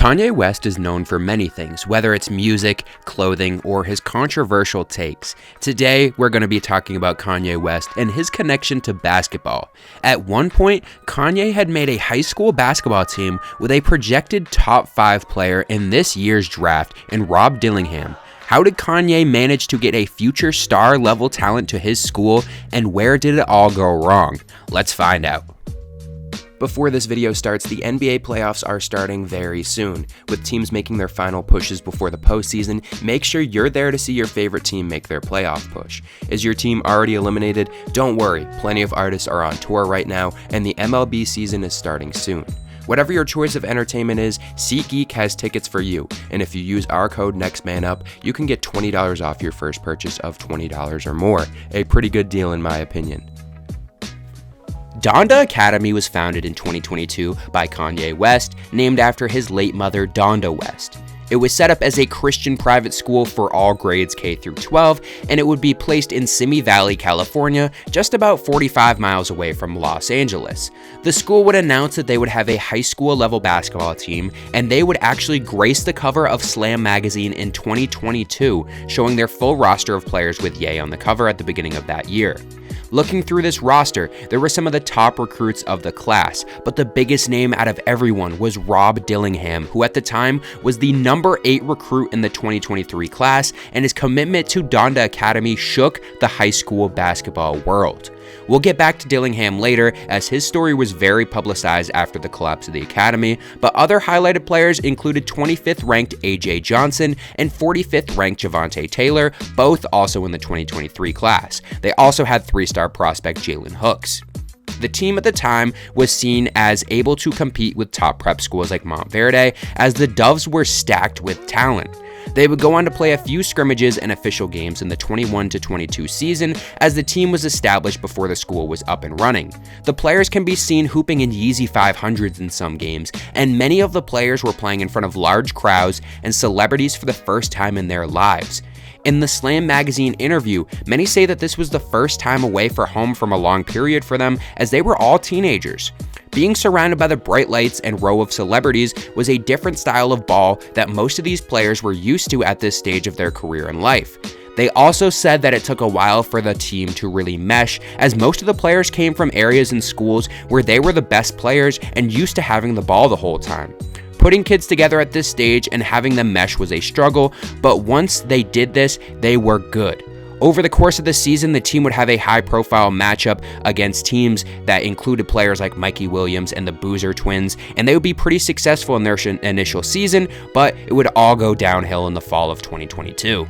Kanye West is known for many things, whether it's music, clothing, or his controversial takes. Today, we're going to be talking about Kanye West and his connection to basketball. At one point, Kanye had made a high school basketball team with a projected top 5 player in this year's draft in Rob Dillingham. How did Kanye manage to get a future star level talent to his school, and where did it all go wrong? Let's find out. Before this video starts, the NBA playoffs are starting very soon. With teams making their final pushes before the postseason, make sure you're there to see your favorite team make their playoff push. Is your team already eliminated? Don't worry, plenty of artists are on tour right now, and the MLB season is starting soon. Whatever your choice of entertainment is, SeatGeek has tickets for you, and if you use our code NEXTMANUP, you can get $20 off your first purchase of $20 or more. A pretty good deal in my opinion. Donda Academy was founded in 2022 by Kanye West, named after his late mother, Donda West. It was set up as a Christian private school for all grades K through 12, and it would be placed in Simi Valley, California, just about 45 miles away from Los Angeles. The school would announce that they would have a high school level basketball team, and they would actually grace the cover of Slam magazine in 2022, showing their full roster of players with Ye on the cover at the beginning of that year. Looking through this roster, there were some of the top recruits of the class, but the biggest name out of everyone was Rob Dillingham, who at the time was the number 8 recruit in the 2023 class, and his commitment to Donda Academy shook the high school basketball world. We'll get back to Dillingham later, as his story was very publicized after the collapse of the academy, but other highlighted players included 25th ranked AJ Johnson and 45th ranked Javante Taylor, both also in the 2023 class. They also had 3-star prospect Jalen Hooks. The team at the time was seen as able to compete with top prep schools like Montverde, as the Doves were stacked with talent. They would go on to play a few scrimmages and official games in the 21-22 season, as the team was established before the school was up and running. The players can be seen hooping in Yeezy 500s in some games, and many of the players were playing in front of large crowds and celebrities for the first time in their lives. In the Slam magazine interview, many say that this was the first time away from home from a long period for them, as they were all teenagers. Being surrounded by the bright lights and row of celebrities was a different style of ball that most of these players were used to at this stage of their career and life. They also said that it took a while for the team to really mesh, as most of the players came from areas and schools where they were the best players and used to having the ball the whole time. Putting kids together at this stage and having them mesh was a struggle, but once they did this, they were good. Over the course of the season, the team would have a high-profile matchup against teams that included players like Mikey Williams and the Boozer twins, and they would be pretty successful in their initial season, but it would all go downhill in the fall of 2022.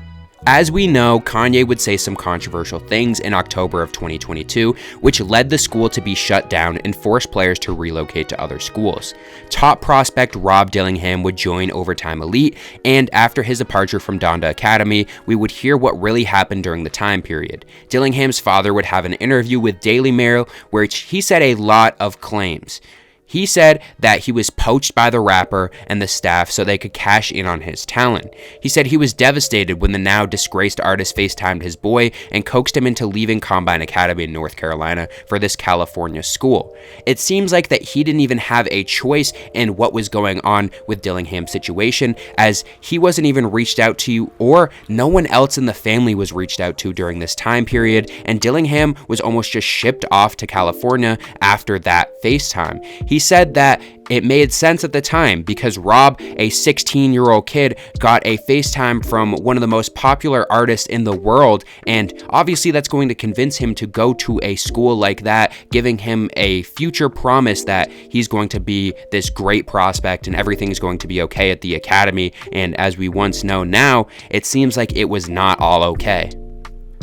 As we know, Kanye would say some controversial things in October of 2022, which led the school to be shut down and forced players to relocate to other schools. Top prospect Rob Dillingham would join Overtime Elite, and after his departure from Donda Academy, we would hear what really happened during the time period. Dillingham's father would have an interview with Daily Mail, where he said a lot of claims. He said that he was poached by the rapper and the staff so they could cash in on his talent. He said he was devastated when the now disgraced artist FaceTimed his boy and coaxed him into leaving Combine Academy in North Carolina for this California school. It seems like that he didn't even have a choice in what was going on with Dillingham's situation, as he wasn't even reached out to, or no one else in the family was reached out to during this time period, and Dillingham was almost just shipped off to California after that FaceTime. He said that it made sense at the time because Rob, a 16-year-old kid, got a FaceTime from one of the most popular artists in the world, and obviously that's going to convince him to go to a school like that, giving him a future promise that he's going to be this great prospect and everything's going to be okay at the academy. And as we once know now, it seems like it was not all okay.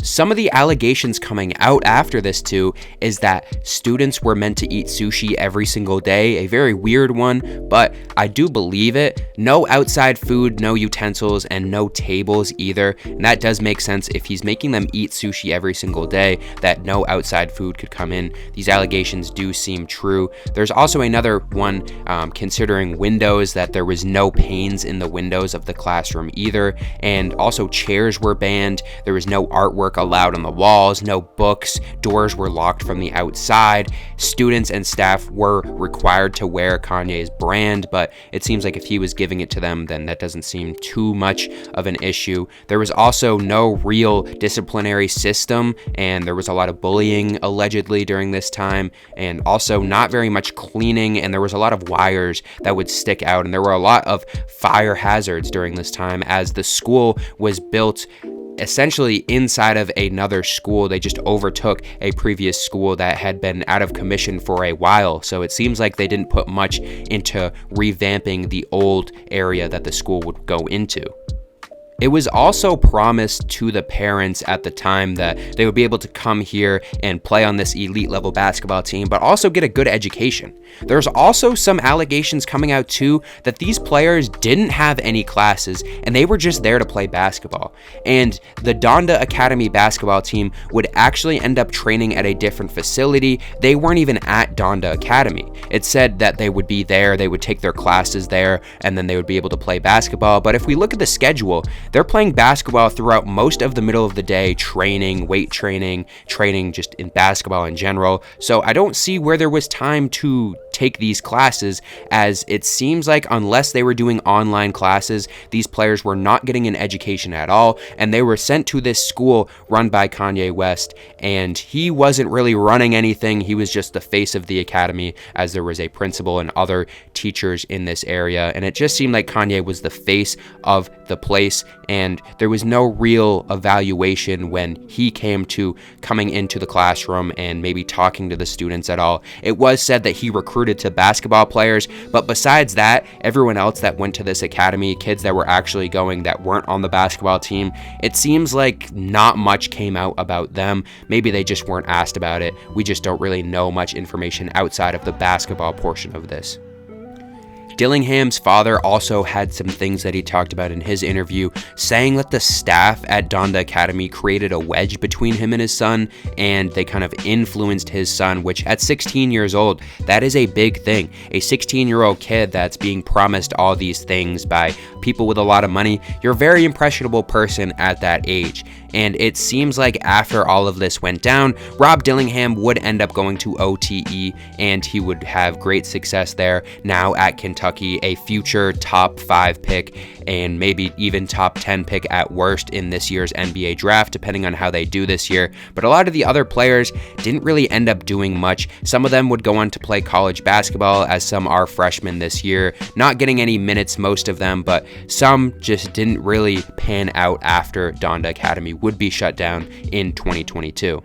Some of the allegations coming out after this too is that students were meant to eat sushi every single day, a very weird one, but I do believe it. No outside food, no utensils, and no tables either, and that does make sense if he's making them eat sushi every single day, that no outside food could come in. These allegations do seem true. There's also another one considering windows, that there was no panes in the windows of the classroom either, and also chairs were banned. There was no artwork artwork allowed on the walls, no books, doors were locked from the outside. Students and staff were required to wear Kanye's brand, but it seems like if he was giving it to them, then that doesn't seem too much of an issue. There was also no real disciplinary system, and there was a lot of bullying allegedly during this time, and also not very much cleaning, and there was a lot of wires that would stick out, and there were a lot of fire hazards during this time as the school was built essentially inside of another school. They just overtook a previous school that had been out of commission for a while. So it seems like they didn't put much into revamping the old area that the school would go into. It was also promised to the parents at the time that they would be able to come here and play on this elite level basketball team, but also get a good education. There's also some allegations coming out too that these players didn't have any classes and they were just there to play basketball. And the Donda Academy basketball team would actually end up training at a different facility. They weren't even at Donda Academy. It said that they would be there, they would take their classes there, and then they would be able to play basketball. But if we look at the schedule, they're playing basketball throughout most of the middle of the day, training, weight training just in basketball in general. So I don't see where there was time to take these classes, as it seems like unless they were doing online classes, these players were not getting an education at all, and they were sent to this school run by Kanye West, and he wasn't really running anything. He was just the face of the academy, as there was a principal and other teachers in this area, and it just seemed like Kanye was the face of the place, and there was no real evaluation when he came to coming into the classroom and maybe talking to the students at all. It was said that he recruited to basketball players, but besides that, everyone else that went to this academy, kids that were actually going that weren't on the basketball team, it seems like not much came out about them. Maybe they just weren't asked about it. We just don't really know much information outside of the basketball portion of this. Dillingham's father also had some things that he talked about in his interview, saying that the staff at Donda Academy created a wedge between him and his son, and they kind of influenced his son, which at 16 years old, that is a big thing. A 16-year-old kid that's being promised all these things by people with a lot of money, you're a very impressionable person at that age. And it seems like after all of this went down, Rob Dillingham would end up going to OTE, and he would have great success there. Now at Kentucky, a future top 5 pick and maybe even top 10 pick at worst in this year's NBA draft, depending on how they do this year. But a lot of the other players didn't really end up doing much. Some of them would go on to play college basketball, as some are freshmen this year, not getting any minutes, most of them, but some just didn't really pan out after Donda Academy would be shut down in 2022.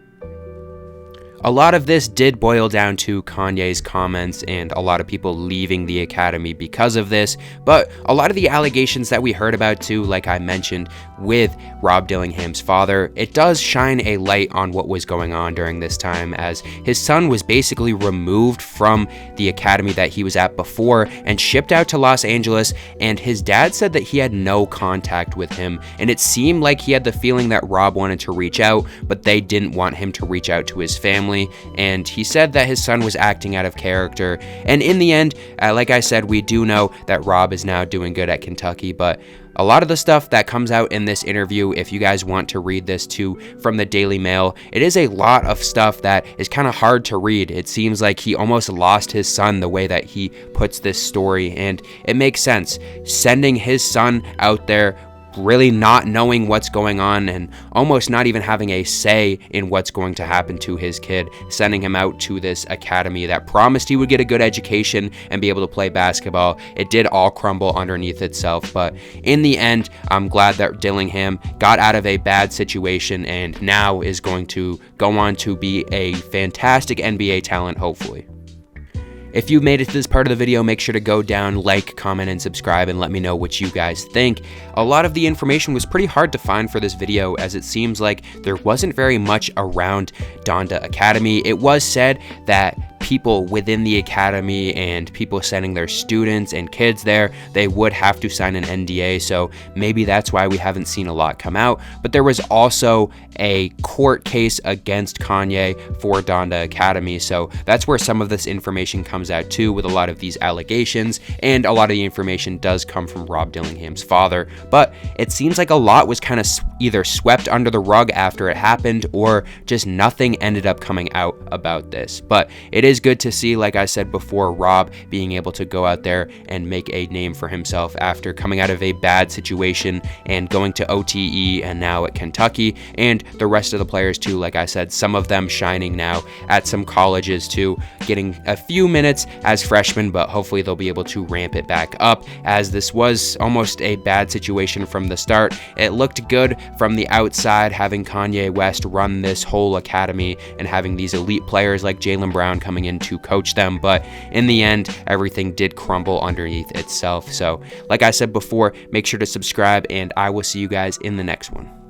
A lot of this did boil down to Kanye's comments and a lot of people leaving the academy because of this, but a lot of the allegations that we heard about too, like I mentioned with Rob Dillingham's father, it does shine a light on what was going on during this time, as his son was basically removed from the academy that he was at before and shipped out to Los Angeles, and his dad said that he had no contact with him, and it seemed like he had the feeling that Rob wanted to reach out, but they didn't want him to reach out to his family. And he said that his son was acting out of character. And in the end, like I said, we do know that Rob is now doing good at Kentucky, but a lot of the stuff that comes out in this interview, if you guys want to read this too from the Daily Mail, it is a lot of stuff that is kind of hard to read. It seems like he almost lost his son the way that he puts this story, and it makes sense. Sending his son out there really not knowing what's going on and almost not even having a say in what's going to happen to his kid, sending him out to this academy that promised he would get a good education and be able to play basketball. It did all crumble underneath itself, but in the end, I'm glad that Dillingham got out of a bad situation and now is going to go on to be a fantastic NBA talent, hopefully. If you made it to this part of the video, make sure to go down, like, comment, and subscribe, and let me know what you guys think. A lot of the information was pretty hard to find for this video, as it seems like there wasn't very much around Donda Academy. It was said that people within the academy and people sending their students and kids there, they would have to sign an NDA, so maybe that's why we haven't seen a lot come out. But there was also a court case against Kanye for Donda Academy, so that's where some of this information comes comes out too with a lot of these allegations, and a lot of the information does come from Rob Dillingham's father. But it seems like a lot was kind of either swept under the rug after it happened, or just nothing ended up coming out about this. But it is good to see, like I said before, Rob being able to go out there and make a name for himself after coming out of a bad situation and going to OTE and now at Kentucky, and the rest of the players too. Like I said, some of them shining now at some colleges too, getting a few minutes as freshmen, but hopefully they'll be able to ramp it back up, as this was almost a bad situation from the start. It looked good from the outside, having Kanye West run this whole academy and having these elite players like Jaylen Brown coming in to coach them, but in the end, everything did crumble underneath itself. So, like I said before, make sure to subscribe, and I will see you guys in the next one.